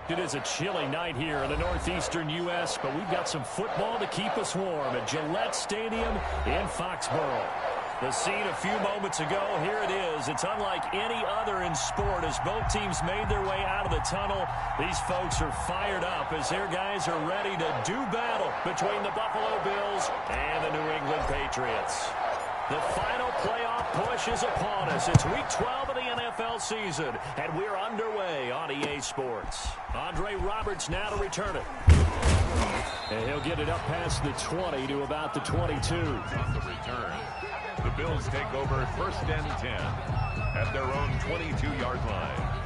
It is a chilly night here in the northeastern U.S., but we've got some football to keep us warm at Gillette Stadium in Foxborough. The scene a few moments ago, here it is. It's unlike any other in sport as both teams made their way out of the tunnel. These folks are fired up as their guys are ready to do battle between the Buffalo Bills and the New England Patriots. The final playoff push is upon us. It's Week 12 of the NFL season, and we're underway on EA Sports. Andre Roberts now to return it. And he'll get it up past the 20 to about the 22. On the return, the Bills take over 1st and 10 at their own 22-yard line.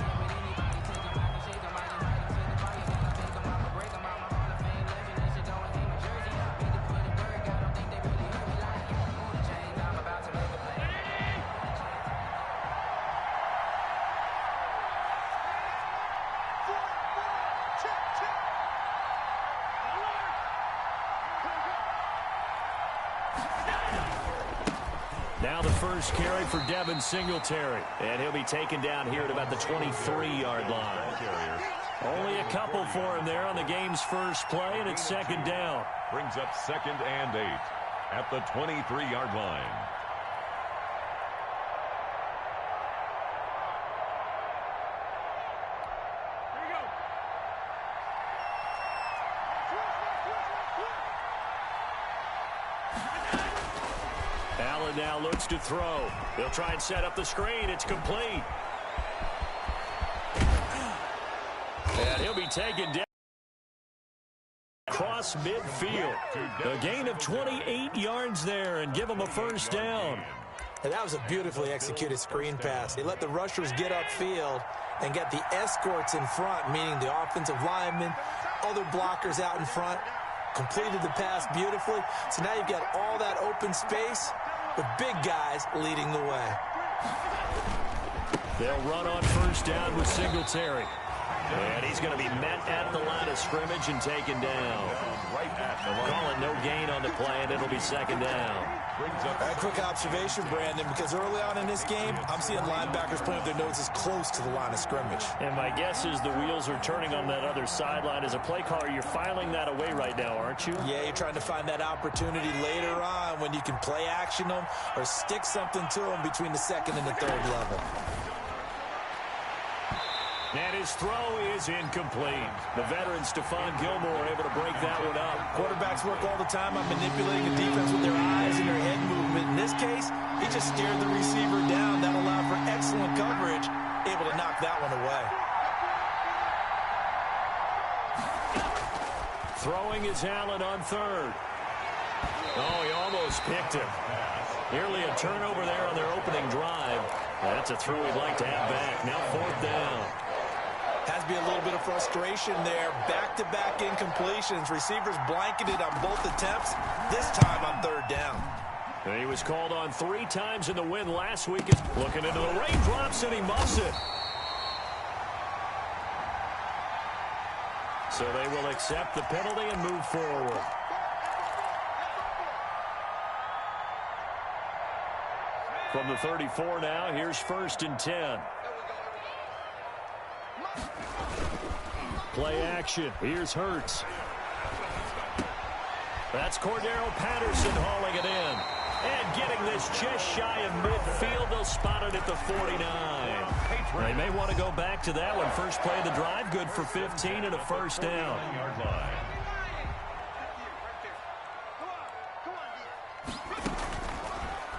Now the first carry for Devin Singletary, and he'll be taken down here at about the 23-yard line. Only a couple for him there on the game's first play, and it's 2nd down. Brings up 2nd and 8 at the 23-yard line. Allen now looks to throw. They'll try and set up the screen. It's complete. And he'll be taken down across midfield. A gain of 28 yards there and give him a 1st down. And that was a beautifully executed screen pass. They let the rushers get upfield and get the escorts in front, meaning the offensive linemen, other blockers out in front. Completed the pass beautifully. So now you've got all that open space with big guys leading the way. They'll run on 1st down with Singletary. And he's going to be met at the line of scrimmage and taken down. Calling no gain on the play, and it'll be 2nd down. A quick observation, Brandon, because early on in this game, I'm seeing linebackers putting their noses close to the line of scrimmage. And my guess is the wheels are turning on that other sideline. As a play caller, you're filing that away right now, aren't you? Yeah, you're trying to find that opportunity later on when you can play action them or stick something to them between the 2nd and the 3rd level. And his throw is incomplete. The veteran Stephon Gilmore able to break that one up. Quarterbacks work all the time on manipulating the defense with their eyes and their head movement. In this case, he just stared the receiver down. That allowed for excellent coverage, able to knock that one away. Throwing is Allen on 3rd. Oh, he almost picked him. Nearly a turnover there on their opening drive. That's a throw we'd like to have back. Now 4th down. Has to be a little bit of frustration there. Back-to-back incompletions. Receivers blanketed on both attempts. This time on 3rd down. And he was called on 3 times in the win last week. Looking into the raindrops, and he muffs it. So they will accept the penalty and move forward. From the 34 now, here's 1st and 10. Play action. Here's Hurts. That's Cordero Patterson hauling it in. And getting this just shy of midfield. They'll spot it at the 49. They may want to go back to that one. First play of the drive, good for 15 and a 1st down.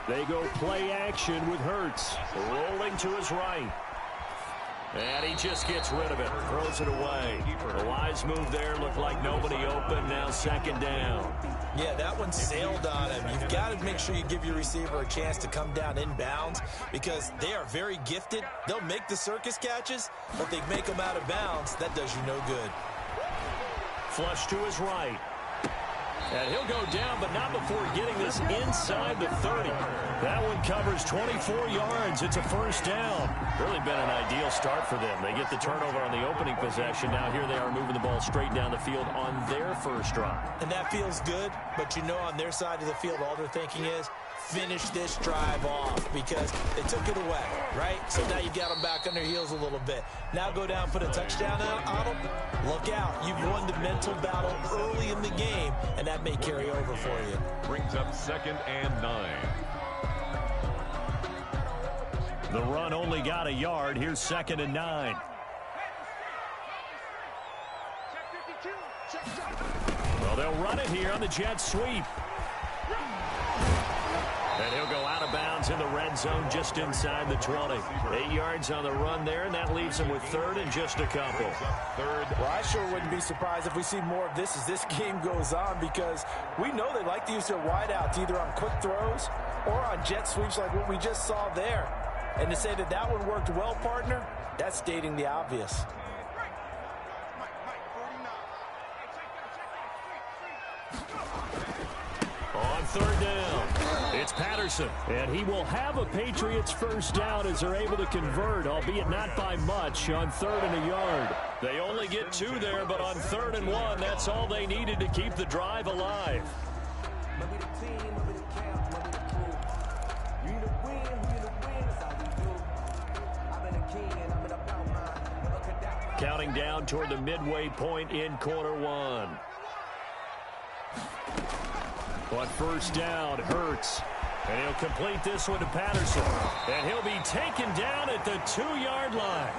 They go play action with Hurts. Rolling to his right. And he just gets rid of it. Throws it away. A wise move there. Looked like nobody open. Now 2nd down. Yeah, that one sailed on him. You've got to make sure you give your receiver a chance to come down inbounds because they are very gifted. They'll make the circus catches, but they make them out of bounds. That does you no good. Flush to his right. And he'll go down, but not before getting this inside the 30. That one covers 24 yards. It's a 1st down. Really been an ideal start for them. They get the turnover on the opening possession. Now here they are moving the ball straight down the field on their first drive. And that feels good, but you know on their side of the field, all they're thinking is finish this drive off because they took it away, right? So now you've got them back on their heels a little bit. Now go down, put a touchdown on them. Look out. You've won the mental battle early in the game, and that may carry over for you. Brings up 2nd and 9. The run only got a yard. Here's 2nd and 9. Well, they'll run it here on the jet sweep. And he'll go out of bounds in the red zone just inside the 20. 8 yards on the run there, and that leaves him with 3rd and just a couple. Well, I sure wouldn't be surprised if we see more of this as this game goes on, because we know they like to use their wideouts either on quick throws or on jet sweeps like what we just saw there. And to say that that one worked well, partner, that's stating the obvious. On 3rd down, it's Patterson, and he will have a Patriots first down as they're able to convert, albeit not by much, on 3rd and a yard. They only get 2 there, but on 3rd and 1, that's all they needed to keep the drive alive. Counting down toward the midway point in quarter 1. On 1st down, Hurts. And he'll complete this one to Patterson. And he'll be taken down at the 2-yard line.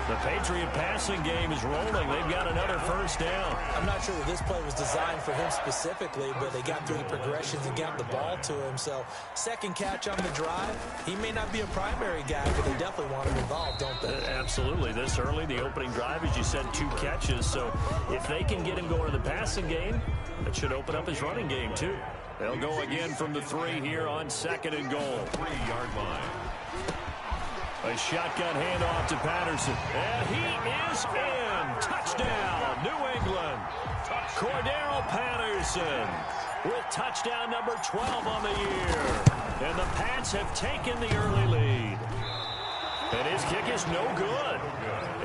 The Patriot passing game is rolling. They've got another first down. I'm not sure that this play was designed for him specifically, but they got through the progressions and got the ball to him. So, second catch on the drive. He may not be a primary guy, but they definitely want him involved, don't they? Absolutely. This early, the opening drive, as you said, 2 catches. So, if they can get him going in the passing game, that should open up his running game, too. They'll go again from the 3 here on 2nd and goal. 3-yard line. A shotgun handoff to Patterson. And he is in. Touchdown, New England. Cordero Patterson with touchdown number 12 on the year. And the Pats have taken the early lead. And his kick is no good.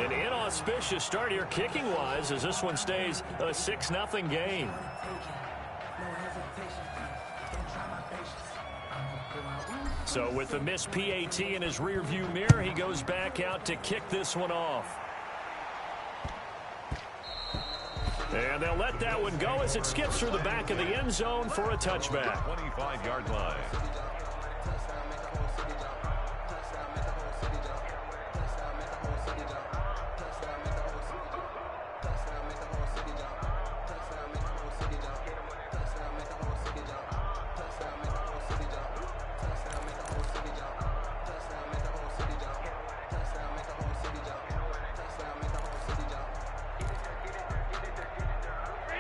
An inauspicious start here kicking-wise as this one stays a 6-0 game. So with the missed PAT in his rearview mirror, he goes back out to kick this one off. And they'll let that one go as it skips through the back of the end zone for a touchback. 25-yard line.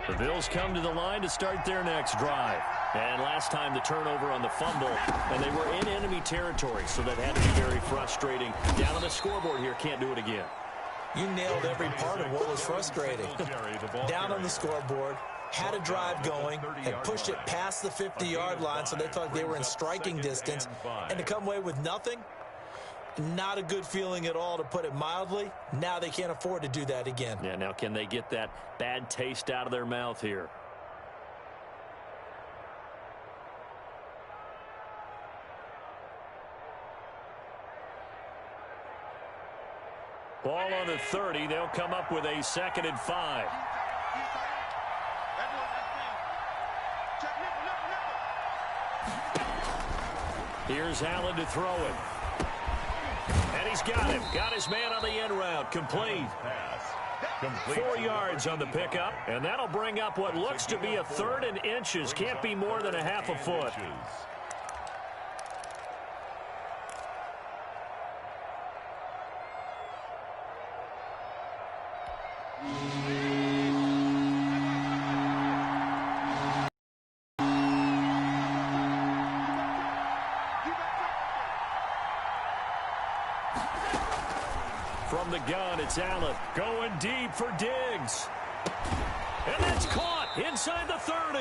The Bills come to the line to start their next drive. And last time the turnover on the fumble, and they were in enemy territory, so that had to be very frustrating. Down on the scoreboard here, can't do it again. You nailed every part of what was frustrating. Down on the scoreboard, had a drive going, and pushed it past the 50-yard line so they thought they were in striking distance, and to come away with nothing, not a good feeling at all, to put it mildly. Now they can't afford to do that again. Yeah, now can they get that bad taste out of their mouth here? Ball on the 30. They'll come up with a 2nd and 5. Here's Allen to throw it. And he's got him. Got his man on the end route. Complete. 4 yards on the pickup. And that'll bring up what looks to be a 3rd and inches. Can't be more than a half a foot. From the gun, it's Allen going deep for Diggs. And that's caught inside the 30.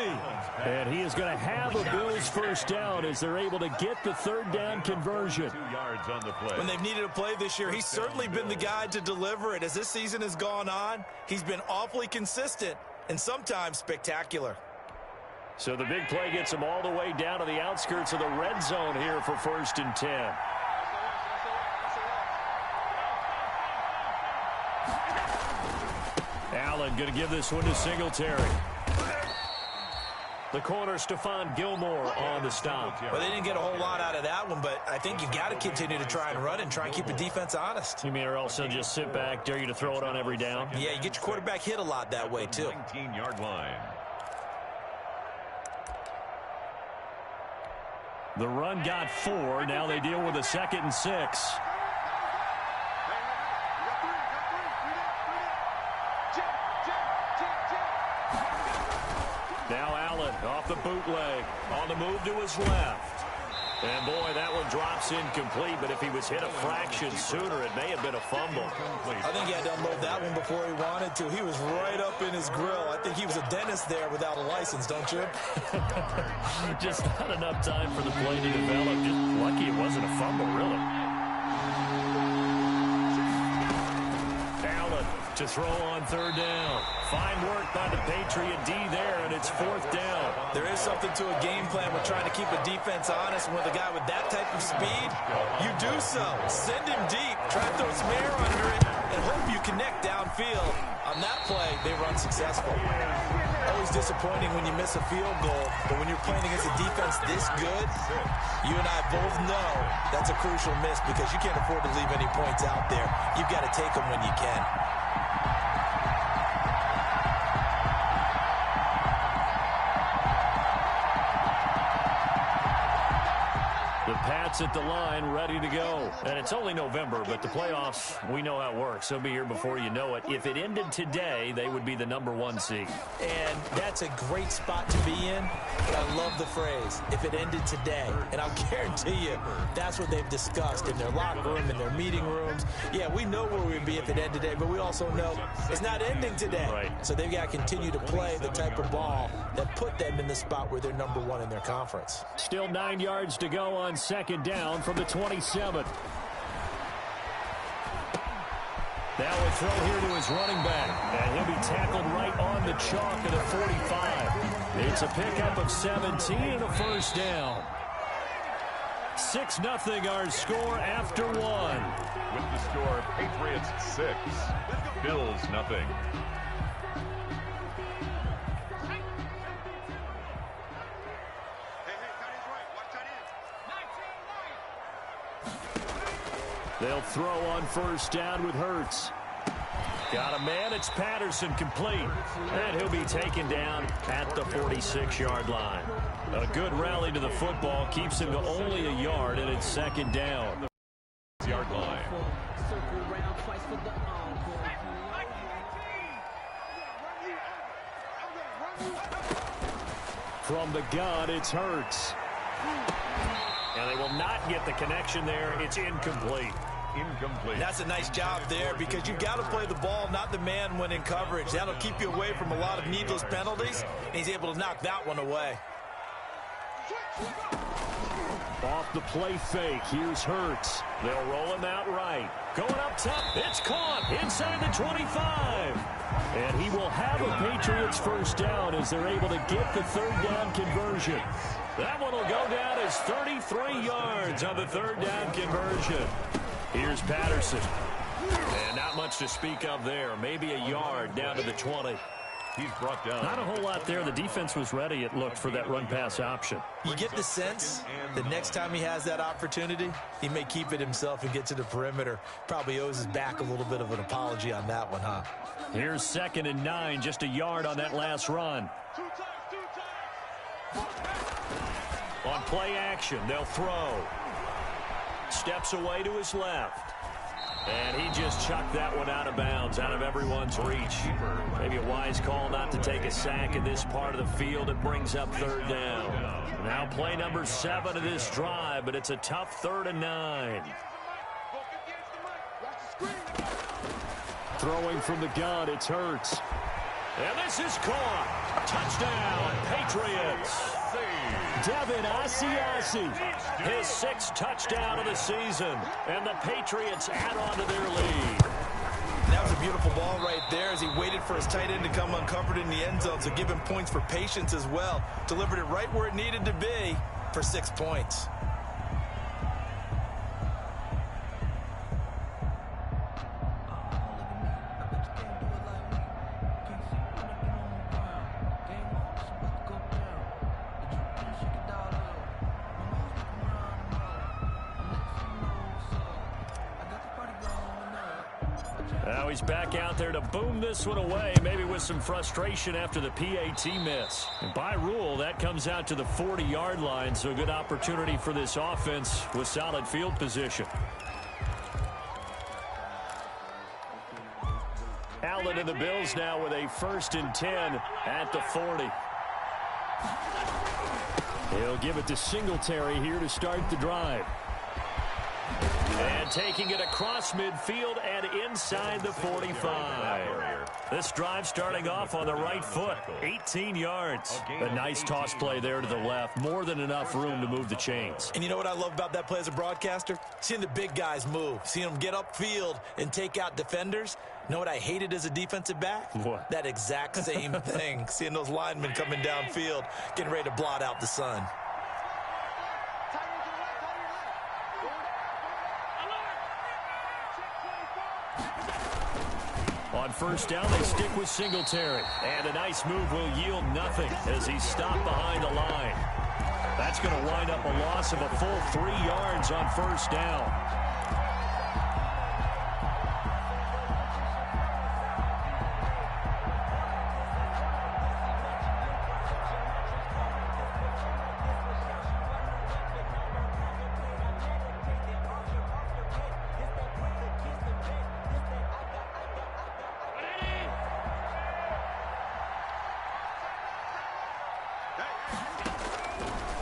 And he is going to have a Bills first down as they're able to get the 3rd down conversion. 2 yards on the play. When they've needed a play this year, he's certainly been the guy to deliver it. As this season has gone on, he's been awfully consistent and sometimes spectacular. So the big play gets them all the way down to the outskirts of the red zone here for 1st and 10. Allen going to give this one to Singletary. The corner, Stephon Gilmore, on the stop. Well, they didn't get a whole lot out of that one, but I think you got to continue to try and run and try and keep the defense honest. You mean or also just sit back, dare you to throw it on every down? Yeah, you get your quarterback hit a lot that way, too. 19-yard line. The run got 4. Now they deal with a 2nd and 6. Now Allen off the bootleg. On the move to his left. And, boy, that one drops incomplete, but if he was hit a fraction sooner, it may have been a fumble. I think he had to unload that one before he wanted to. He was right up in his grill. I think he was a dentist there without a license, don't you? Just not enough time for the play to develop. Just lucky it wasn't a fumble, really. Allen to throw on 3rd down. Fine work by the Patriot D there, and it's 4th down. There is something to a game plan with trying to keep a defense honest. And with a guy with that type of speed, you do so. Send him deep. Try to throw some air under it and hope you connect downfield. On that play, they were unsuccessful. Always disappointing when you miss a field goal, but when you're playing against a defense this good, you and I both know that's a crucial miss because you can't afford to leave any points out there. You've got to take them when you can. The Pats at the line, ready to go. And it's only November, but the playoffs, we know how it works. They'll be here before you know it. If it ended today, they would be the #1 seed. And that's a great spot to be in. But I love the phrase, if it ended today. And I'll guarantee you, that's what they've discussed in their locker room, in their meeting rooms. Yeah, we know where we'd be if it ended today, but we also know it's not ending today. Right. So they've got to continue to play the type of ball that put them in the spot where they're #1 in their conference. Still 9 yards to go on 2nd down from the 27. Now a throw here to his running back, and he'll be tackled right on the chalk of the 45. It's a pickup of 17 and a 1st down. 6-0 our score after 1. With the score, Patriots 6, Bills 0. They'll throw on 1st down with Hurts. Got a man, it's Patterson, complete. And he'll be taken down at the 46-yard line. A good rally to the football keeps him to only a yard, and it's 2nd down. Yard line. From the gun, it's Hurts. And they will not get the connection there. It's incomplete. Incomplete. That's a nice job there because you've got to play the ball, not the man when in coverage. That'll keep you away from a lot of needless penalties, and he's able to knock that one away. Off the play fake, here's Hurts. They'll roll him out right. Going up top, it's caught inside the 25. And he will have a Patriots 1st down as they're able to get the 3rd down conversion. That one will go down as 33 yards on the 3rd down conversion. Here's Patterson. And not much to speak of there. Maybe a yard down to the 20. He's brought down. Not a whole lot there. The defense was ready, it looked, for that run-pass option. You get the sense the next time he has that opportunity, he may keep it himself and get to the perimeter. Probably owes his back a little bit of an apology on that one, huh? Here's 2nd and 9, just a yard on that last run. On play action, they'll throw. Steps away to his left. And he just chucked that one out of bounds, out of everyone's reach. Maybe a wise call not to take a sack in this part of the field. It brings up 3rd down. Now play number 7 of this drive, but it's a tough 3rd and 9. Throwing from the gun, it's Hurts. And this is caught. Touchdown, Patriots. Devin Asiasi, his 6th touchdown of the season. And the Patriots add on to their lead. That was a beautiful ball right there as he waited for his tight end to come uncovered in the end zone, so give him points for patience as well. Delivered it right where it needed to be for 6 points. Now he's back out there to boom this one away, maybe with some frustration after the PAT miss. And by rule, that comes out to the 40-yard line, so a good opportunity for this offense with solid field position. Allen and the Bills now with a 1st and 10 at the 40. He'll give it to Singletary here to start the drive. And taking it across midfield and inside the 45. This drive starting off on the right foot, 18 yards. A nice toss play there to the left. More than enough room to move the chains. And you know what I love about that play as a broadcaster? Seeing the big guys move, seeing them get upfield and take out defenders. You know what I hated as a defensive back? What? That exact same thing. Seeing those linemen coming downfield, getting ready to blot out the sun. On 1st down, they stick with Singletary. And a nice move will yield nothing as he's stopped behind the line. That's going to wind up a loss of a full 3 yards on 1st down.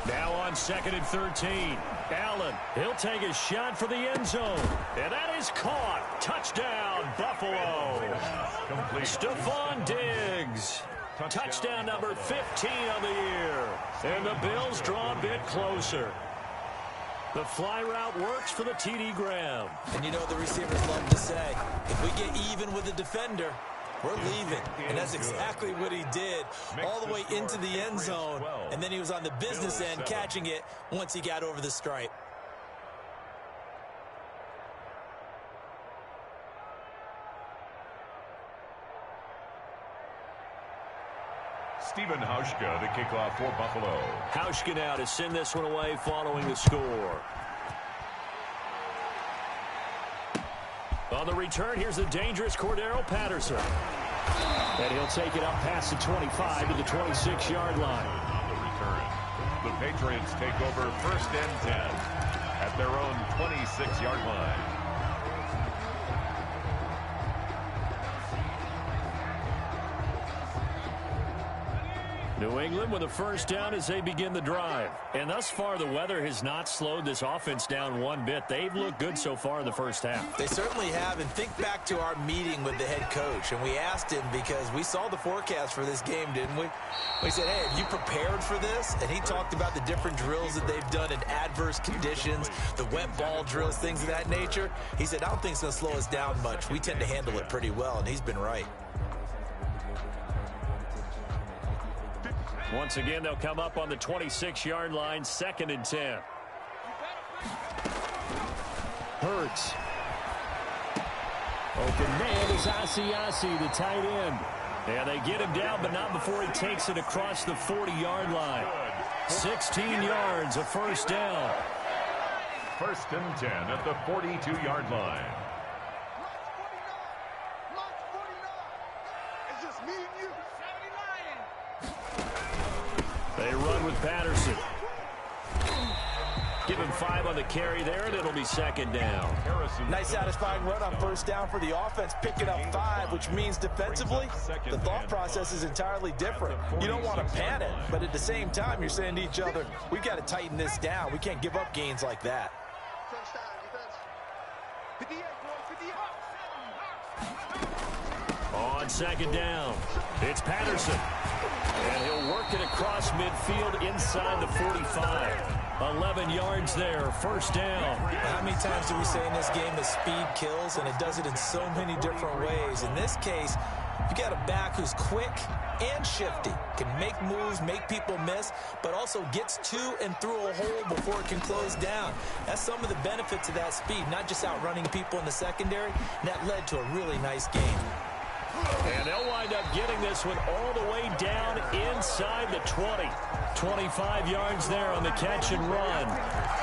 Now on 2nd and 13. Allen, he'll take a shot for the end zone. And that is caught. Touchdown, Buffalo. Stephon Diggs. Touchdown number 15 on the year. And the Bills draw a bit closer. The fly route works for the TD Graham. And you know the receivers love to say, if we get even with the defender, we're leaving. And that's exactly what he did, all the way into the end zone. And then he was on the business end catching it once he got over the stripe. Stephen Hauschka, the kickoff for Buffalo. Hauschka now to send this one away following the score. On the return, here's the dangerous Cordero Patterson. And he'll take it up past the 25 to the 26-yard line. On the return, the Patriots take over 1st and 10 at their own 26-yard line. New England with a 1st down as they begin the drive. And thus far, the weather has not slowed this offense down one bit. They've looked good so far in the 1st half. They certainly have. And think back to our meeting with the head coach. And we asked him because we saw the forecast for this game, didn't we? We said, hey, have you prepared for this? And he talked about the different drills that they've done in adverse conditions, the wet ball drills, things of that nature. He said, I don't think it's going to slow us down much. We tend to handle it pretty well. And he's been right. Once again, they'll come up on the 26-yard line, 2nd and 10. Hurts. Open man is Asiasi, the tight end. And they get him down, but not before he takes it across the 40-yard line. 16 yards, a 1st down. 1st and 10 at the 42-yard line. They run with Patterson. Give him 5 on the carry there, and it'll be 2nd down. Nice satisfying run on 1st down for the offense, picking up 5, which means defensively, the thought process is entirely different. You don't want to panic, but at the same time, you're saying to each other, we've got to tighten this down. We can't give up gains like that. On 2nd down, it's Patterson. And he'll work it across midfield inside the 45. 11 yards there, first down. How many times do we say in this game that speed kills, and it does it in so many different ways? In this case, you got a back who's quick and shifty, can make moves, make people miss, but also gets to and through a hole before it can close down. That's some of the benefits of that speed, not just outrunning people in the secondary, and that led to a really nice game. And they'll wind up getting this one all the way down inside the 20. 25 yards there on the catch and run.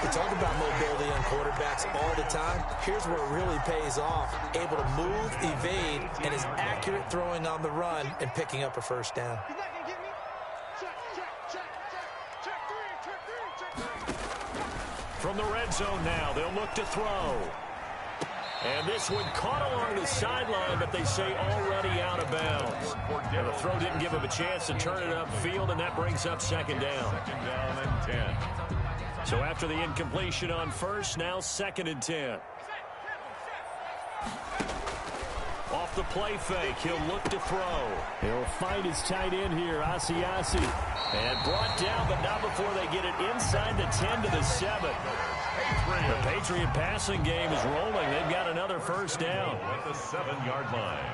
We talk about mobility on quarterbacks all the time. Here's where it really pays off. Able to move, evade, and is accurate throwing on the run and picking up a first down. From the red zone now, they'll look to throw. And this one caught along the sideline, but they say already out of bounds. And the throw didn't give him a chance to turn it upfield, and that brings up second down. Second down and 10. So after the incompletion on first, now second and 10. Off the play fake, he'll look to throw. He'll find his tight end here, Asiasi. And brought down, but not before they get it inside the 10 to the 7. The Patriot passing game is rolling. They've got another first down. At the 7-yard line.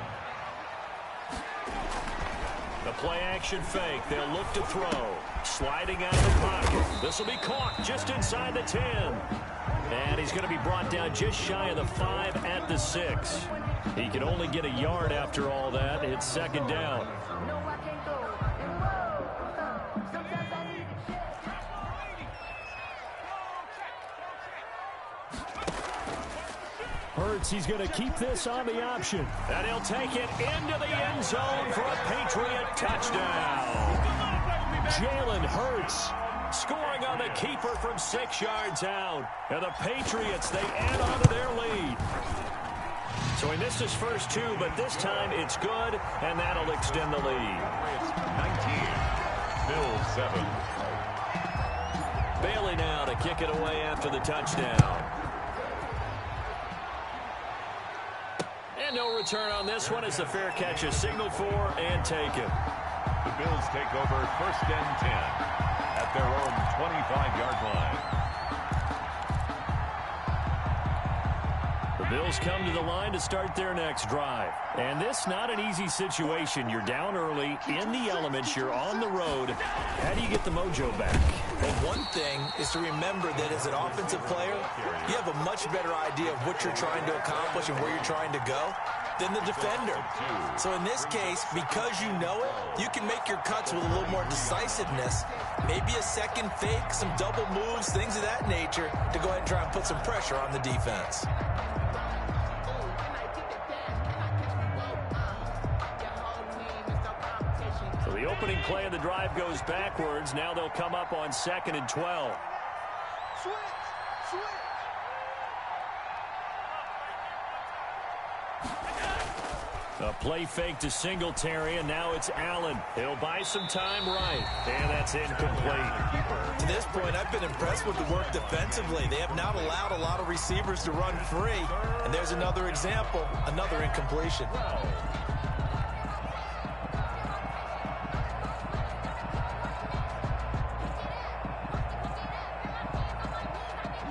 The play action fake. They'll look to throw. Sliding out of the pocket. This will be caught just inside the 10. And he's going to be brought down just shy of the 5 at the 6. He can only get a yard after all that. It's second down. Hurts, he's going to keep this on the option. And he'll take it into the end zone for a Patriot touchdown. Jalen Hurts scoring on the keeper from 6 yards out. And the Patriots, they add on to their lead. So he missed his first 2, but this time it's good, and that'll extend the lead. 19. Bills 7. Bailey now to kick it away after the touchdown. And no return on this one as the fair catch is signaled for and taken. The Bills take over first and 10 at their own 25-yard line. The Bills come to the line to start their next drive. And this not an easy situation. You're down early, in the elements, you're on the road. How do you get the mojo back? Well, one thing is to remember that as an offensive player, you have a much better idea of what you're trying to accomplish and where you're trying to go than the defender. So in this case, because you know it, you can make your cuts with a little more decisiveness, maybe a second fake, some double moves, things of that nature, to go ahead and try and put some pressure on the defense. The opening play of the drive goes backwards. Now they'll come up on 2nd and 12. A play fake to Singletary, and now it's Allen. He'll buy some time right, and that's incomplete. To this point, I've been impressed with the work defensively. They have not allowed a lot of receivers to run free, and there's another example, another incompletion.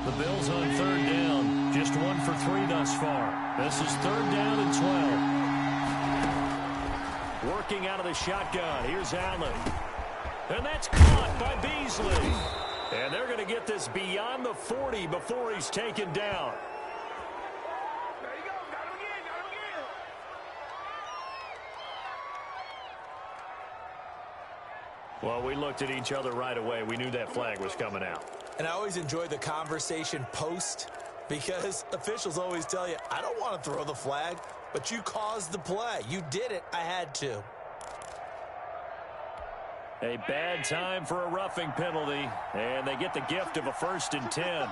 The Bills on 3rd down. Just 1 for 3 thus far. This is 3rd down and 12. Working out of the shotgun. Here's Allen. And that's caught by Beasley. And they're going to get this beyond the 40 before he's taken down. There you go. Got him again. Got him again. Well, we looked at each other right away. We knew that flag was coming out. And I always enjoy the conversation post because officials always tell you, I don't want to throw the flag, but you caused the play. You did it. I had to. A bad time for a roughing penalty, and they get the gift of a 1st and 10.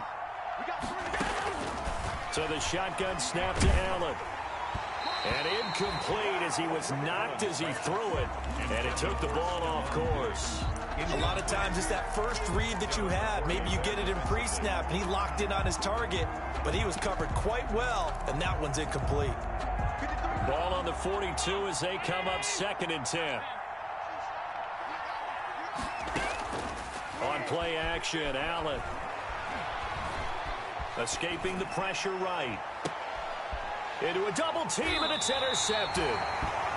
So the shotgun snap to Allen. And incomplete as he was knocked as he threw it, and it took the ball off course. A lot of times it's that first read that you have. Maybe you get it in pre-snap, and he locked in on his target, but he was covered quite well, and that one's incomplete. Ball on the 42 as they come up 2nd and 10. On play action, Allen. Escaping the pressure right. Into a double team, and it's intercepted.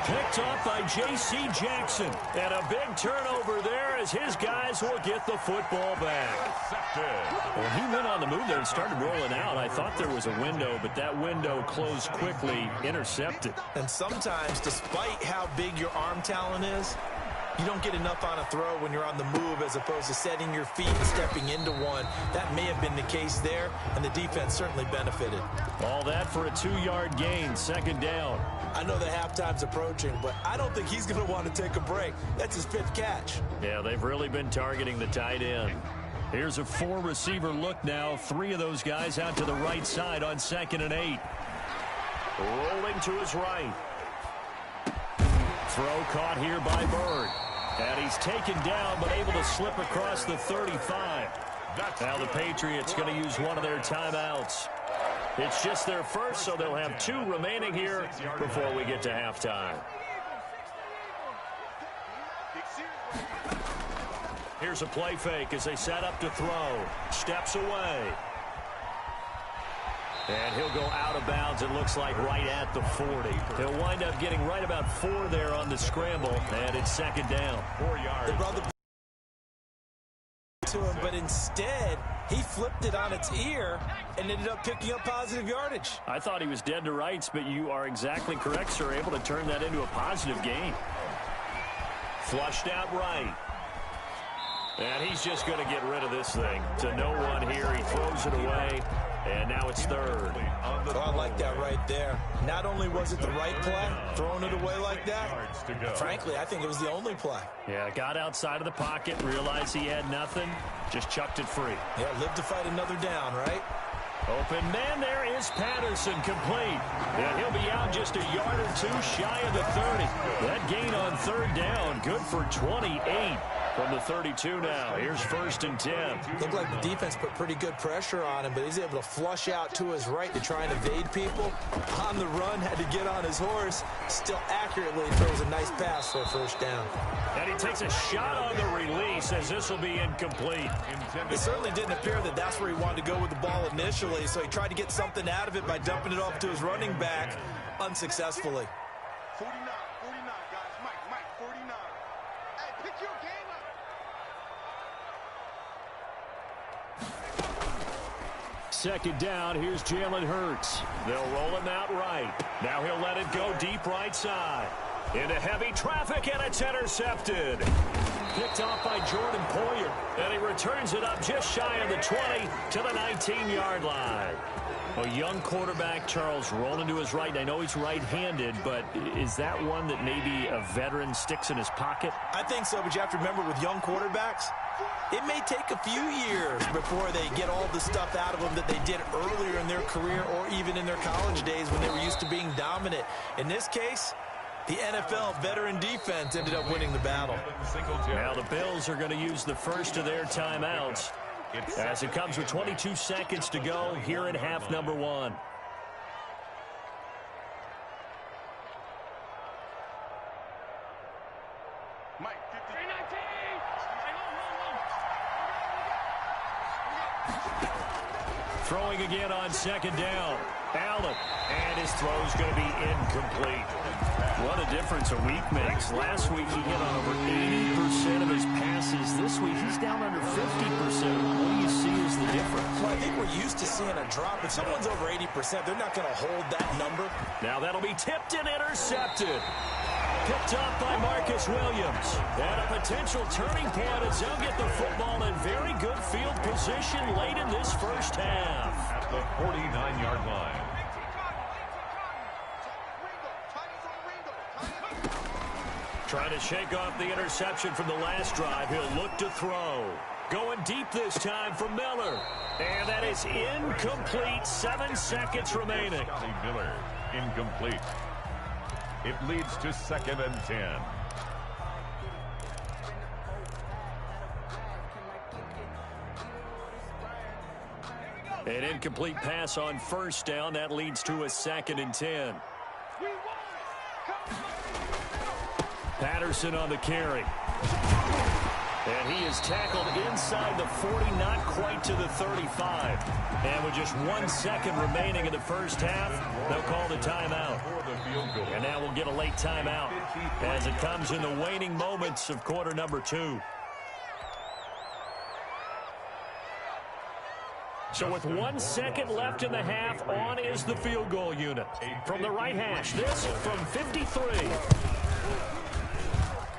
Picked off by J.C. Jackson. And a big turnover there as his guys will get the football back. When he went on the move there and started rolling out, I thought there was a window, but that window closed quickly, intercepted. And sometimes, despite how big your arm talent is, you don't get enough on a throw when you're on the move as opposed to setting your feet and stepping into one. That may have been the case there, and the defense certainly benefited. All that for a 2-yard gain, second down. I know the halftime's approaching, but I don't think he's going to want to take a break. That's his 5th catch. Yeah, they've really been targeting the tight end. Here's a 4-receiver look now. 3 of those guys out to the right side on 2nd and 8. Rolling to his right. Throw caught here by Bird. And he's taken down, but able to slip across the 35. Now the Patriots going to use one of their timeouts. It's just their first, so they'll have 2 remaining here before we get to halftime. Here's a play fake as they set up to throw. Steps away. And he'll go out of bounds, it looks like, right at the 40. He'll wind up getting right about 4 there on the scramble, and it's second down. 4 yards. They brought the to him, but instead, he flipped it on its ear and ended up picking up positive yardage. I thought he was dead to rights, but you are exactly correct, sir. Able to turn that into a positive gain. Flushed out right. And he's just going to get rid of this thing. To no one here. He throws it away. And now it's third. Oh, I like that right there. Not only was it the right play, throwing it away like that, frankly, I think it was the only play. Yeah, got outside of the pocket, realized he had nothing, just chucked it free. Yeah, live to fight another down, right? Open man, there is Patterson, complete. And he'll be out just a yard or 2 shy of the 30. That gain on third down, good for 28. From the 32 now. Here's 1st and 10. Looked like the defense put pretty good pressure on him, but he's able to flush out to his right to try and evade people. On the run, had to get on his horse. Still accurately throws a nice pass for a 1st down. And he takes a shot on the release as this will be incomplete. It certainly didn't appear that that's where he wanted to go with the ball initially, so he tried to get something out of it by dumping it off to his running back unsuccessfully. 49, guys. Mike, 49. Hey, pick your game up. Second down, here's Jalen Hurts. They'll roll him out right. Now he'll let it go deep right side. Into heavy traffic, and it's intercepted. Picked off by Jordan Poyer. And he returns it up just shy of the 20 to the 19-yard line. A young quarterback, Charles, rolling to his right. I know he's right-handed, but is that one that maybe a veteran sticks in his pocket? I think so, but you have to remember with young quarterbacks, it may take a few years before they get all the stuff out of them that they did earlier in their career or even in their college days when they were used to being dominant. In this case, the NFL veteran defense ended up winning the battle. Now the Bills are going to use the first of their timeouts as it comes with 22 seconds to go here in half number 1. Mike, 50. Throwing again on second down. Allen. And his throw's going to be incomplete. What a difference a week makes. Last week he hit on over 80% of his passes. This week he's down under 50%. What do you see as the difference? Well, I think we're used to seeing a drop. If someone's over 80%, they're not going to hold that number. Now that'll be tipped and intercepted. Picked up by Marcus Williams. And a potential turning point as they'll get the football in very good field position late in this first half. At the 49-yard line. Trying to shake off the interception from the last drive. He'll look to throw. Going deep this time for Miller. And that is incomplete. 7 seconds remaining. Scotty Miller, incomplete. It leads to 2nd and 10. An incomplete pass on first down. That leads to a 2nd and 10. Patterson on the carry. And he is tackled inside the 40, not quite to the 35. And with just 1 second remaining in the first half, they'll call the timeout. And now we'll get a late timeout as it comes in the waning moments of quarter number 2. So with 1 second left in the half, on is the field goal unit. From the right hash, this from 53.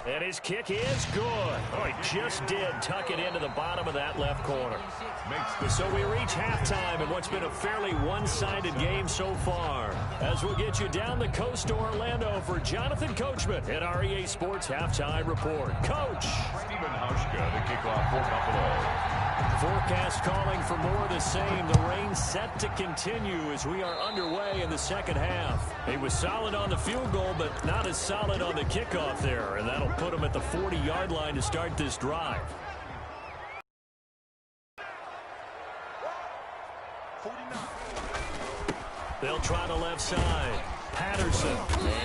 And his kick is good. Oh, he just did tuck it into the bottom of that left corner. So we reach halftime in what's been a fairly one-sided game so far. As we'll get you down the coast to Orlando for Jonathan Coachman at our EA Sports Halftime Report. Coach. Stephen Hauschka, the kickoff for Buffalo. Forecast calling for more of the same. The rain set to continue as we are underway in the second half. He was solid on the field goal, but not as solid on the kickoff there. And that'll put him at the 40-yard line to start this drive. 49. They'll try the left side. Patterson,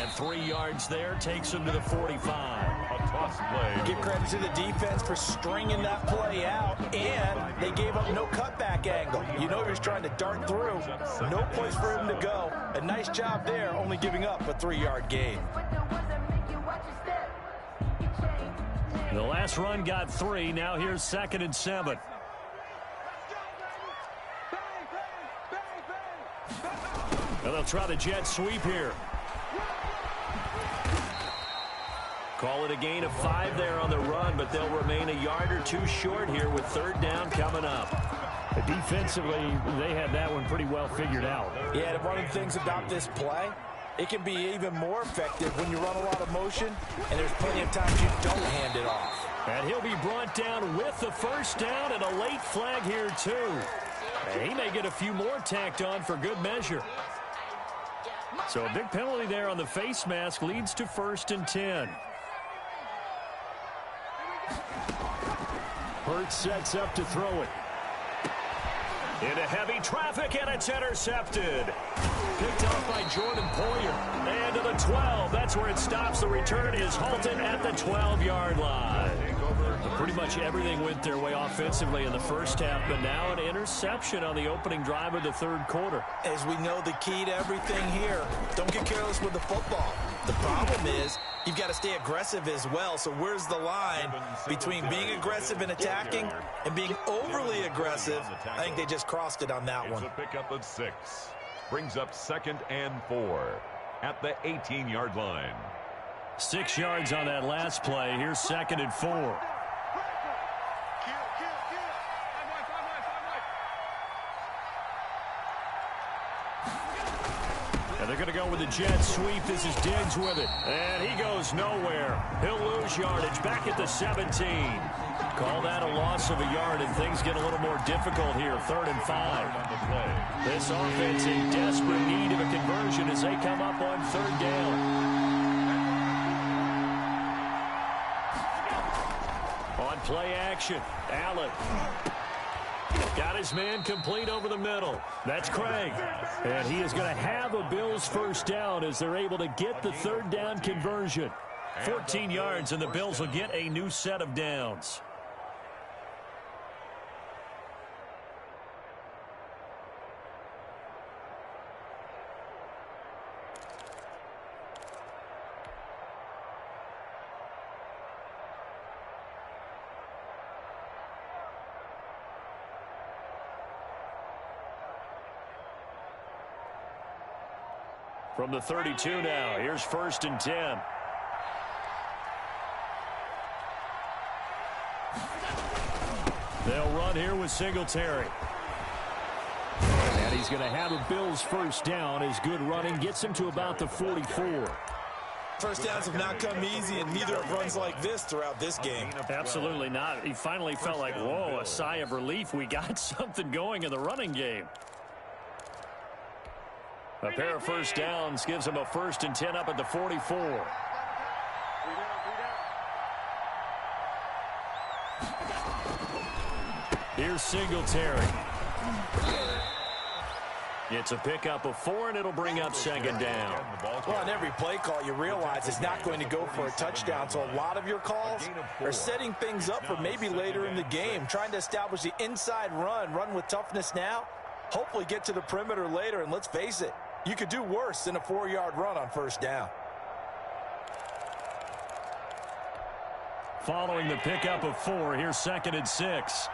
and 3 yards there, takes him to the 45. A toss play. Give credit to the defense for stringing that play out, and they gave up no cutback angle. You know he was trying to dart through. No place for him to go. A nice job there, only giving up a 3-yard gain. The last run got 3. Now here's 2nd and 7. And they'll try the jet sweep here. Call it a gain of 5 there on the run, but they'll remain a yard or 2 short here with 3rd down coming up. Defensively, they had that one pretty well figured out. Yeah, and one of the things about this play, it can be even more effective when you run a lot of motion, and there's plenty of times you don't hand it off. And he'll be brought down with the 1st down and a late flag here, too. And he may get a few more tacked on for good measure. So a big penalty there on the face mask leads to 1st and 10. Hurts sets up to throw it. Into heavy traffic, and it's intercepted. Picked off by Jordan Poyer. And to the 12. That's where it stops. The return is halted at the 12-yard line. Pretty much everything went their way offensively in the first half, but now an interception on the opening drive of the 3rd quarter. As we know, the key to everything here, don't get careless with the football. The problem is you've got to stay aggressive as well. So where's the line between being aggressive and attacking and being overly aggressive? I think they just crossed it on that one. It's a pickup of 6. Brings up 2nd and 4 at the 18-yard line. 6 yards on that last play. Here's 2nd and 4. They're going to go with the jet sweep. This is Diggs with it. And he goes nowhere. He'll lose yardage back at the 17. Call that a loss of a yard, and things get a little more difficult here. 3rd and 5. This offense in desperate need of a conversion as they come up on 3rd down. On play action, Allen. Got his man complete over the middle. That's Craig. And he is going to have a Bills 1st down as they're able to get the 3rd down conversion. 14 yards, and the Bills will get a new set of downs. From the 32 now, here's 1st and 10. They'll run here with Singletary. And he's going to have a Bills 1st down as good running gets him to about the 44. First downs have not come easy, and neither have runs like this throughout this game. Absolutely not. He finally felt like, whoa, a sigh of relief. We got something going in the running game. A pair of 1st downs gives him a 1st and 10 up at the 44. Here's Singletary. It's a pickup of 4, and it'll bring up second down. Well, on every play call, you realize it's not going to go for a touchdown, so a lot of your calls are setting things up for maybe later in the game, trying to establish the inside run with toughness now, hopefully get to the perimeter later, and let's face it, you could do worse than a 4-yard run on first down. Following the pickup of 4, here's 2nd and 6.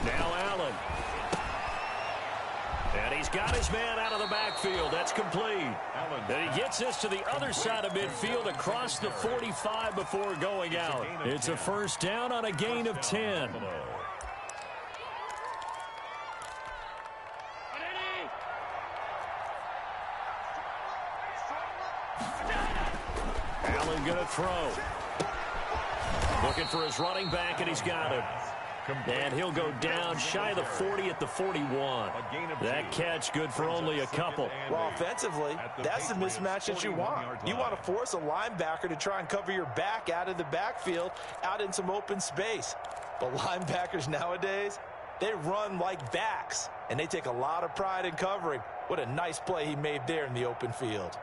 Now Allen. And he's got his man out of the backfield. That's complete. And he gets this to the other side of midfield across the 45 before going out. It's a first down on a gain of 10. Allen going to throw. Looking for his running back, and he's got him. And he'll go down shy of the 40 at the 41. That catch good for only a couple. Well, offensively, that's the mismatch that you want. You want to force a linebacker to try and cover your back out of the backfield, out in some open space. But linebackers nowadays, they run like backs, and they take a lot of pride in covering. What a nice play he made there in the open field.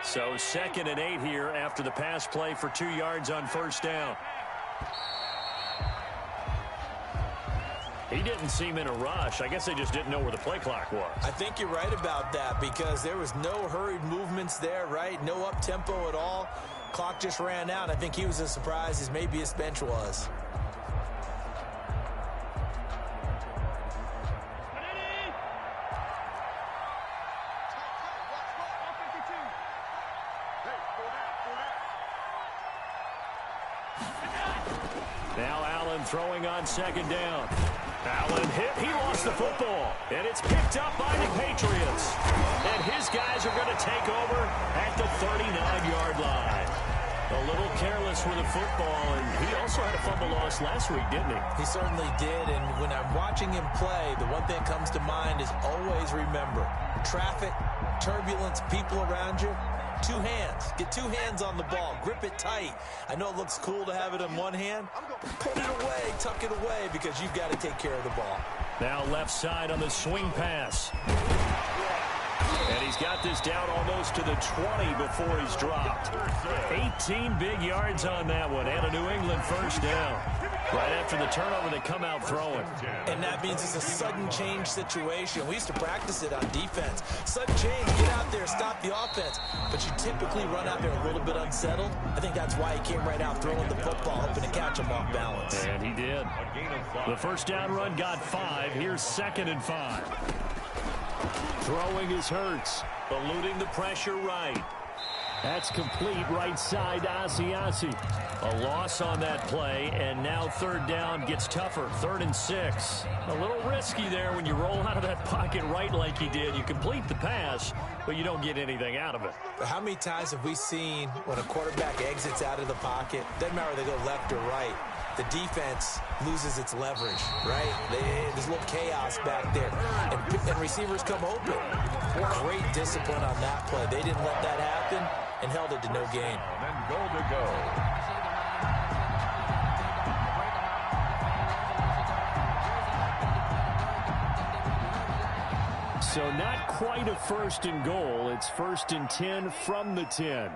So 2nd and 8 here after the pass play for 2 yards on first down. He didn't seem in a rush. I guess they just didn't know where the play clock was. I think you're right about that because there was no hurried movements there, right? No up-tempo at all. Clock just ran out. I think he was as surprised as maybe his bench was. Now Allen throwing on second down. Allen hit. He lost the football. And it's picked up by the Patriots. And his guys are going to take over at the 39-yard line. A little careless with the football. And he also had a fumble loss last week, didn't he? He certainly did. And when I'm watching him play, the one thing that comes to mind is always remember, traffic, turbulence, people around you. 2 hands. Get 2 hands on the ball. Grip it tight. I know it looks cool to have it in one hand. Put it away. Tuck it away because you've got to take care of the ball. Now left side on the swing pass. And he's got this down almost to the 20 before he's dropped. 18 big yards on that one and a New England first down. Right after the turnover, they come out throwing. And that means it's a sudden change situation. We used to practice it on defense. Sudden change, get out there, stop the offense. But you typically run out there a little bit unsettled. I think that's why he came right out throwing the football, hoping to catch him off balance. And he did. The first down run got 5. Here's 2nd and 5. Throwing is Hurts. Eluding the pressure right. That's complete right side to Asiasi. A loss on that play, and now 3rd down gets tougher. 3rd and 6. A little risky there when you roll out of that pocket right like he did. You complete the pass, but you don't get anything out of it. But how many times have we seen when a quarterback exits out of the pocket, doesn't matter whether they go left or right, the defense loses its leverage, right? There's a little chaos back there, and receivers come open. Great discipline on that play. They didn't let that happen and held it to no gain. And goal to go. So not quite a 1st and goal. It's 1st and 10 from the 10.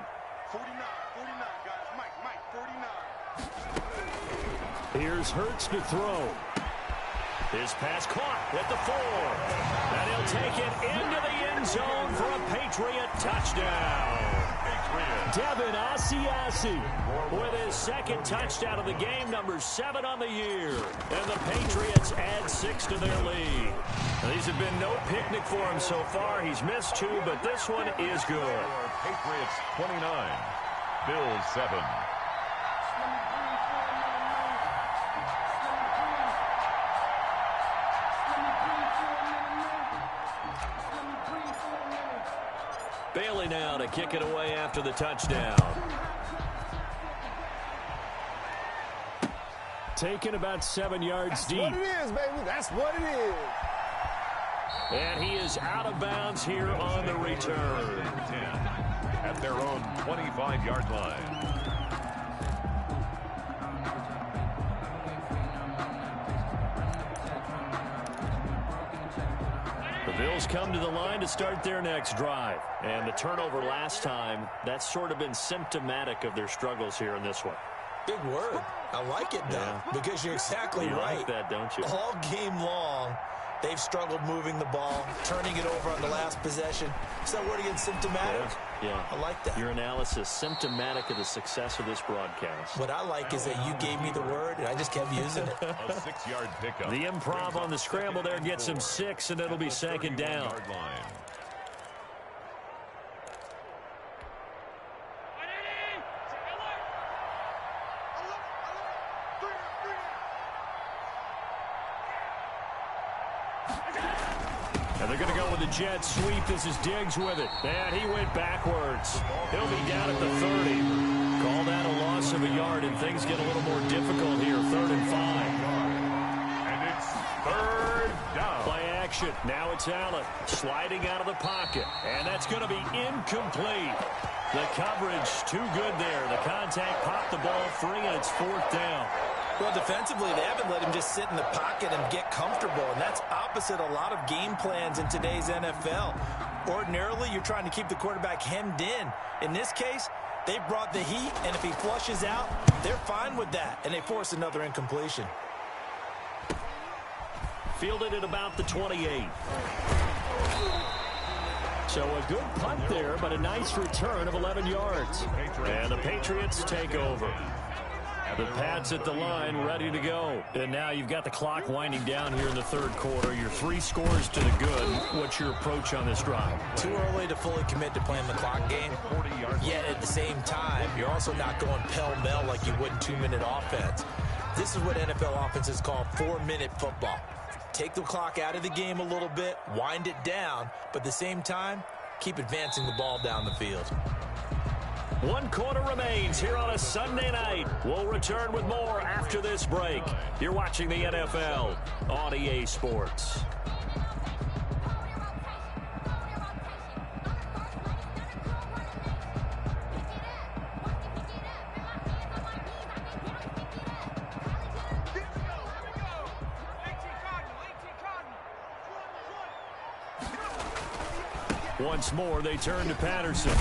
49, guys. Mike, 49. Here's Hurts to throw. His pass caught at the 4. And he'll take it into the end zone for a Patriot touchdown. Devin Asiasi with his 2nd touchdown of the game, number 7 on the year. And the Patriots add 6 to their lead. Now, these have been no picnic for him so far. He's missed 2, but this one is good. Patriots 29, Bills 7. Bailey now to kick it away after the touchdown. taken about 7 yards deep. That's what it is, baby. That's what it is. And he is out of bounds here on the return. 10 at their own 25-yard line. The Bills come to the line to start their next drive. And the turnover last time, that's sort of been symptomatic of their struggles here in this one. Big word. I like it, though, because you're exactly you right. Like that, don't you? All game long, they've struggled moving the ball, turning it over on the last possession. Is that word again, symptomatic? Yeah. I like that. Your analysis, symptomatic of the success of this broadcast. What I like is that you gave me the word, and I just kept using it. A 6-yard pickup. The improv on the scramble there gets him 6, and it'll be second down. And they're going to go with the jet sweep. This is Diggs with it. And he went backwards. He'll be down at the 30. Call that a loss of a yard, and things get a little more difficult here. 3rd and 5. And it's 3rd down. Play action. Now it's Allen sliding out of the pocket. And that's going to be incomplete. The coverage too good there. The contact popped the ball free, and it's 4th down. Well, defensively, they haven't let him just sit in the pocket and get comfortable, and that's opposite a lot of game plans in today's NFL. Ordinarily, you're trying to keep the quarterback hemmed in. In this case, they brought the heat, and if he flushes out, they're fine with that, and they force another incompletion. Fielded at about the 28. So a good punt there, but a nice return of 11 yards. And the Patriots take over. The Pats at the line, ready to go. And now you've got the clock winding down here in the 3rd quarter. Your 3 scores to the good. What's your approach on this drive? Too early to fully commit to playing the clock game. Yet at the same time, you're also not going pell-mell like you would in 2-minute offense. This is what NFL offenses call 4-minute football. Take the clock out of the game a little bit, wind it down, but at the same time, keep advancing the ball down the field. 1 quarter remains here on a Sunday night. We'll return with more after this break. You're watching the NFL on EA Sports. Once more, they turn to Patterson.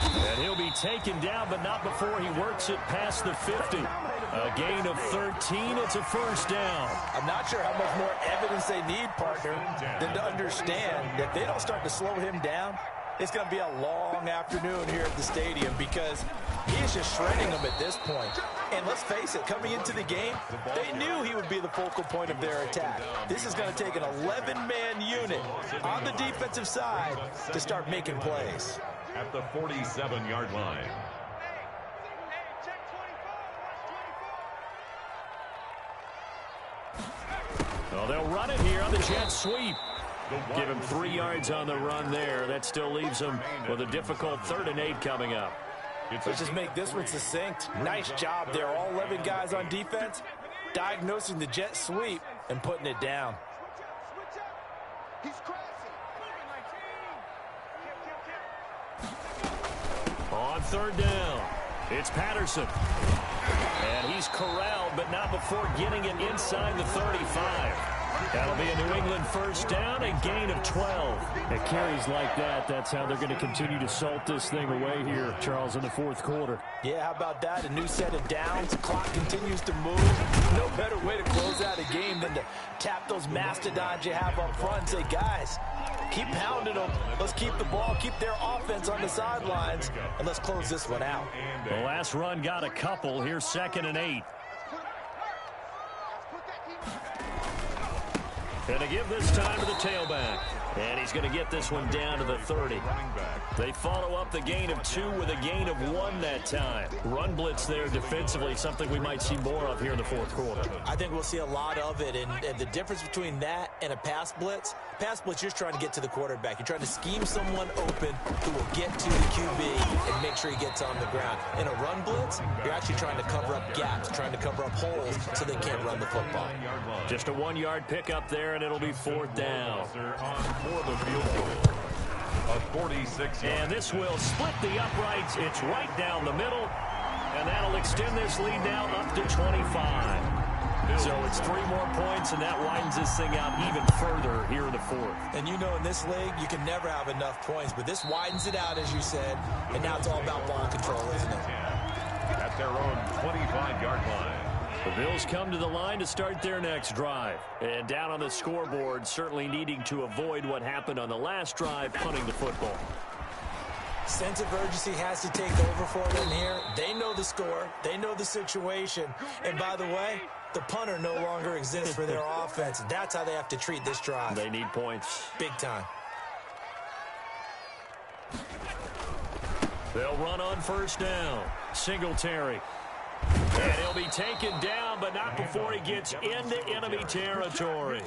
And he'll be taken down, but not before he works it past the 50. A gain of 13. It's a 1st down. I'm not sure how much more evidence they need, partner, than to understand that if they don't start to slow him down, it's going to be a long afternoon here at the stadium because he is just shredding them at this point. And let's face it, coming into the game, they knew he would be the focal point of their attack. This is going to take an 11-man unit on the defensive side to start making plays. At the 47-yard line. Well, they'll run it here on the jet sweep. Give him 3 yards on the run there. That still leaves him with a difficult 3rd and 8 coming up. Let's just make this one succinct. Nice job there. All 11 guys on defense diagnosing the jet sweep and putting it down. On 3rd down, it's Patterson. And he's corralled, but not before getting it inside the 35. That'll be a New England 1st down, a gain of 12. At carries like that, that's how they're going to continue to salt this thing away here, Charles, in the 4th quarter. Yeah, how about that? A new set of downs. The clock continues to move. No better way to close out a game than to tap those mastodons you have up front and say, guys, keep pounding them. Let's keep the ball, keep their offense on the sidelines, and let's close this one out. The last run got a couple. Here's 2nd and 8. And to give this time to the tailback. And he's going to get this one down to the 30. They follow up the gain of 2 with a gain of 1 that time. Run blitz there defensively, something we might see more of here in the fourth quarter. I think we'll see a lot of it, and the difference between that and a pass blitz, you're just trying to get to the quarterback. You're trying to scheme someone open who will get to the QB and make sure he gets on the ground. In a run blitz, you're actually trying to cover up gaps, trying to cover up holes so they can't run the football. Just a 1-yard pickup there, and it'll be 4th down. For the field goal of 46 yards. And this will split the uprights. It's right down the middle, and that'll extend this lead now up to 25. So it's 3 more points, and that widens this thing out even further here in the 4th. And you know, in this league, you can never have enough points, but this widens it out, as you said, and now it's all about ball control, isn't it? At their own 25-yard line. The Bills come to the line to start their next drive. And down on the scoreboard, certainly needing to avoid what happened on the last drive, punting the football. Sense of urgency has to take over for them here. They know the score. They know the situation. And by the way, the punter no longer exists for their offense. That's how they have to treat this drive. They need points. Big time. They'll run on 1st down. Singletary. And he'll be taken down, but not before he gets into enemy territory.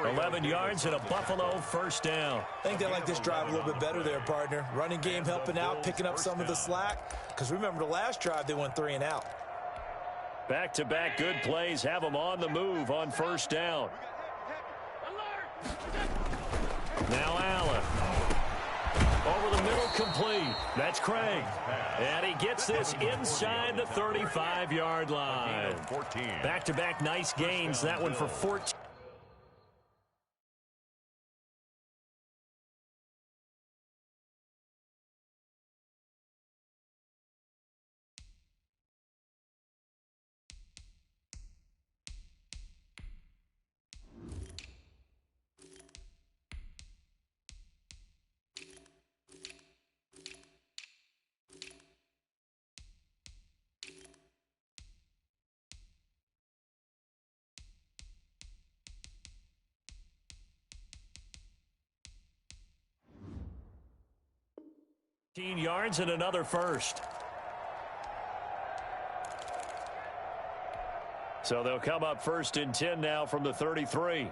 11 yards and a Buffalo 1st down. I think they like this drive a little bit better there, partner. Running game helping out, picking up some of the slack. Because remember, the last drive, they went 3 and out. Back-to-back good plays have them on the move on 1st down. Now Allen. Over the middle, complete. That's Craig. And he gets this inside the 35-yard line. Back-to-back nice gains. That one for 14. Yards and another 1st. So they'll come up 1st and 10 now from the 33.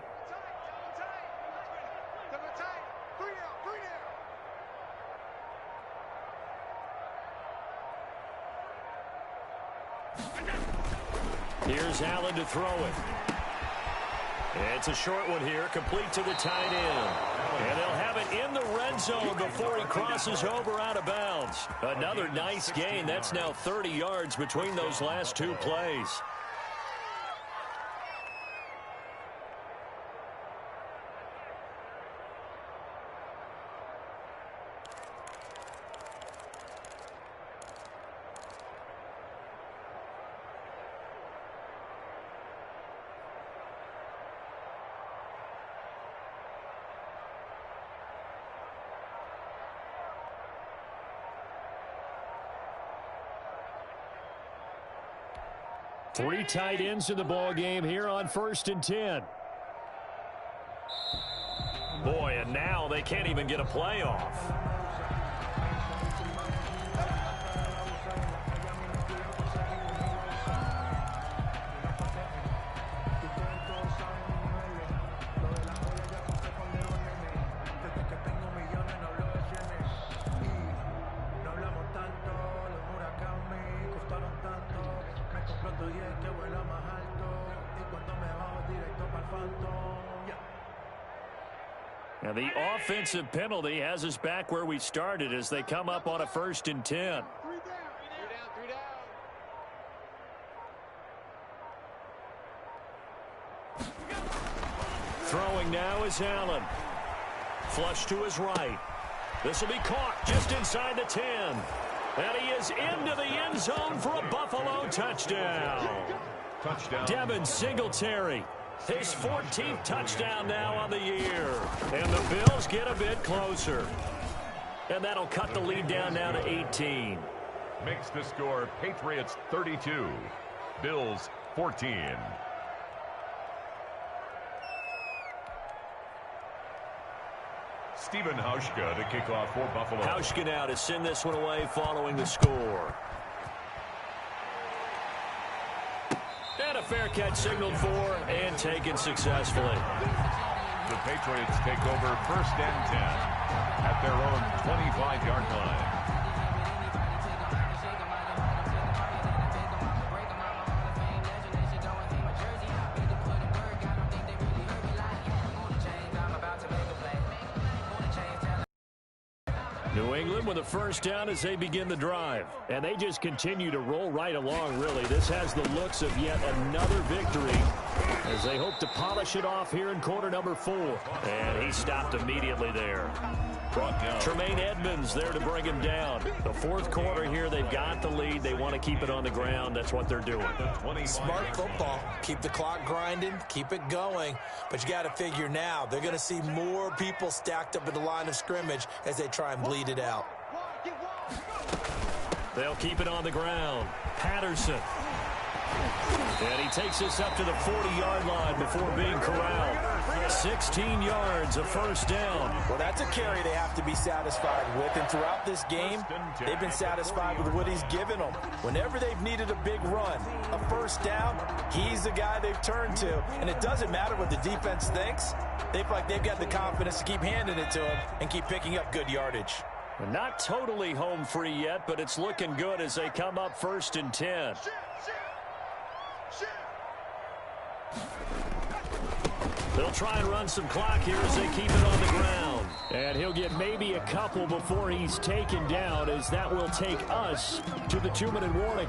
Here's Allen to throw it. It's a short one here, complete to the tight end. And they'll have it in the red zone before he crosses over out of bounds. Another nice gain. That's now 30 yards between those last 2 plays. Three tight ends in the ball game here on 1st and 10. Boy, and now they can't even get a play off. And the offensive penalty has us back where we started as they come up on a 1st and 10. Throwing now is Allen. Flush to his right. This will be caught just inside the 10. And he is into the end zone for a Buffalo touchdown. Devin Singletary. His 14th touchdown now on the year. And the Bills get a bit closer. And that'll cut the lead down now to 18. Makes the score Patriots 32, Bills 14. Stephen Hauschka to kick off for Buffalo. Hauschka now to send this one away following the score. And a fair catch signaled for and taken successfully. The Patriots take over 1st and 10 at their own 25-yard line. New England with a first down as they begin the drive. And they just continue to roll right along, really. This has the looks of yet another victory as they hope to polish it off here in quarter number 4. And he stopped immediately there. Tremaine Edmonds there to bring him down. The fourth quarter here, they've got the lead. They want to keep it on the ground. That's what they're doing. Smart football. Keep the clock grinding. Keep it going. But you got to figure now, they're going to see more people stacked up at the line of scrimmage as they try and bleed it out. They'll keep it on the ground. Patterson. And he takes this up to the 40-yard line before being corralled. 16 yards, a first down. Well, that's a carry they have to be satisfied with. And throughout this game, they've been satisfied with what he's given them. Whenever they've needed a big run, a first down, he's the guy they've turned to. And it doesn't matter what the defense thinks. They feel like they've got the confidence to keep handing it to him and keep picking up good yardage. Not totally home free yet, but it's looking good as they come up 1st and 10. They'll try and run some clock here as they keep it on the ground. And he'll get maybe a couple before he's taken down, as that will take us to the 2-minute warning.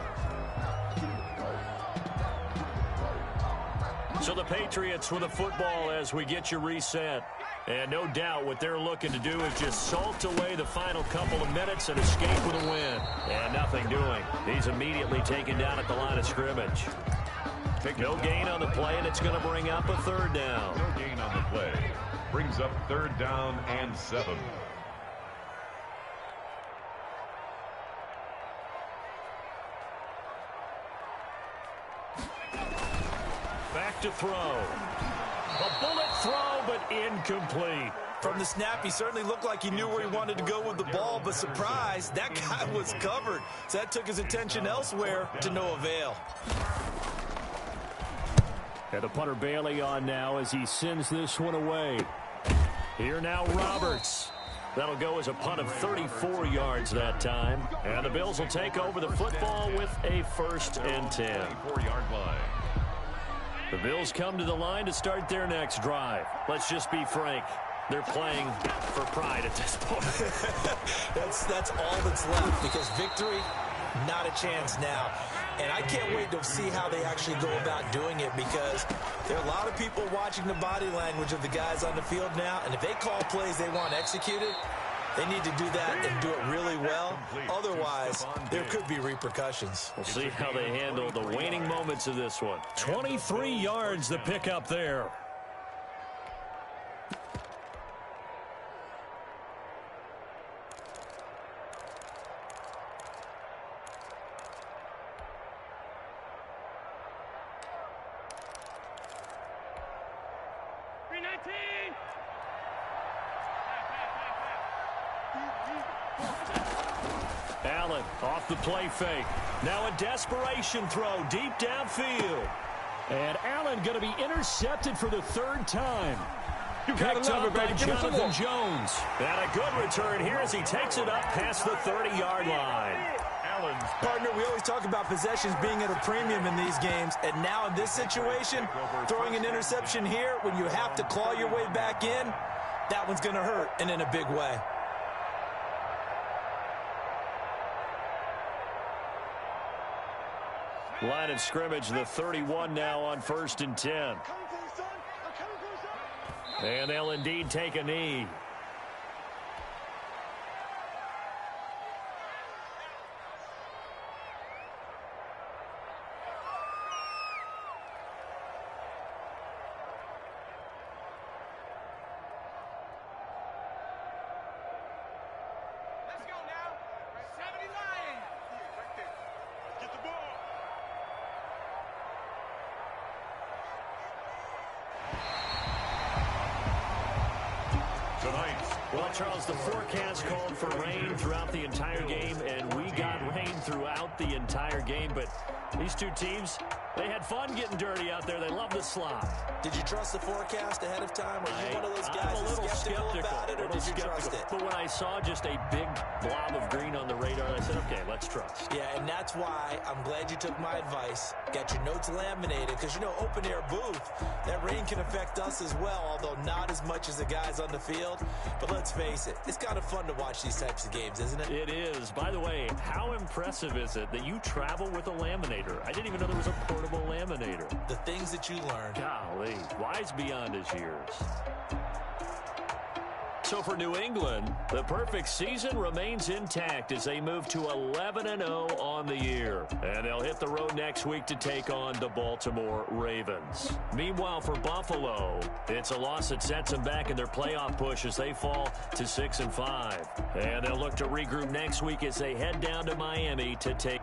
So the Patriots with the football as we get you reset. And no doubt what they're looking to do is just salt away the final couple of minutes and escape with a win. And nothing doing. He's immediately taken down at the line of scrimmage. No gain on the play, and it's going to bring up a 3rd down. No gain on the play. Brings up 3rd down and 7. Back to throw. A bullet throw, but incomplete. From the snap, he certainly looked like he knew where he wanted to go with the ball, but surprise, that guy was covered. So that took his attention elsewhere to no avail. And the punter Bailey on now as he sends this one away. Here now Roberts. That'll go as a punt of 34 yards that time. And the Bills will take over the football with a 1st and 10. 34-yard line. The Bills come to the line to start their next drive. Let's just be frank. They're playing for pride at this point. That's all that's left, because victory, not a chance now. And I can't wait to see how they actually go about doing it, because there are a lot of people watching the body language of the guys on the field now, and if they call plays they want executed, they need to do that and do it really well. Otherwise, there could be repercussions. We'll see how they handle the waning moments of this one. 23 yards the pickup there. Allen off the play fake. Now a desperation throw deep downfield. And Allen going to be intercepted for the 3rd time. Picked up by Jonathan Jones. And a good return here as he takes it up past the 30-yard line. Partner, we always talk about possessions being at a premium in these games, and now in this situation, throwing an interception here when you have to claw your way back in, that one's going to hurt, and in a big way. Line of scrimmage, the 31 now on 1st and 10. And they'll indeed take a knee. Well, Charles, the forecast called for rain throughout the entire game, and we got rain throughout the entire game. But these two teams, they had fun getting dirty out there. They love the slop. Did you trust the forecast ahead of time? Are you one of those guys I'm a little skeptical about it, or did you trust it? But when I saw just a big blob of green on the radar, I said, okay, let's trust. Yeah, and that's why I'm glad you took my advice. Got your notes laminated, because, you know, open-air booth, that rain can affect us as well, although not as much as the guys on the field. But let's face it, it's kind of fun to watch these types of games, isn't it? It is. By the way, how impressive is it that you travel with a laminator? I didn't even know there was a portable laminator. The things that you learn. Golly, wise beyond his years. So for New England, the perfect season remains intact as they move to 11-0 on the year. And they'll hit the road next week to take on the Baltimore Ravens. Meanwhile, for Buffalo, it's a loss that sets them back in their playoff push as they fall to 6-5. And they'll look to regroup next week as they head down to Miami to take...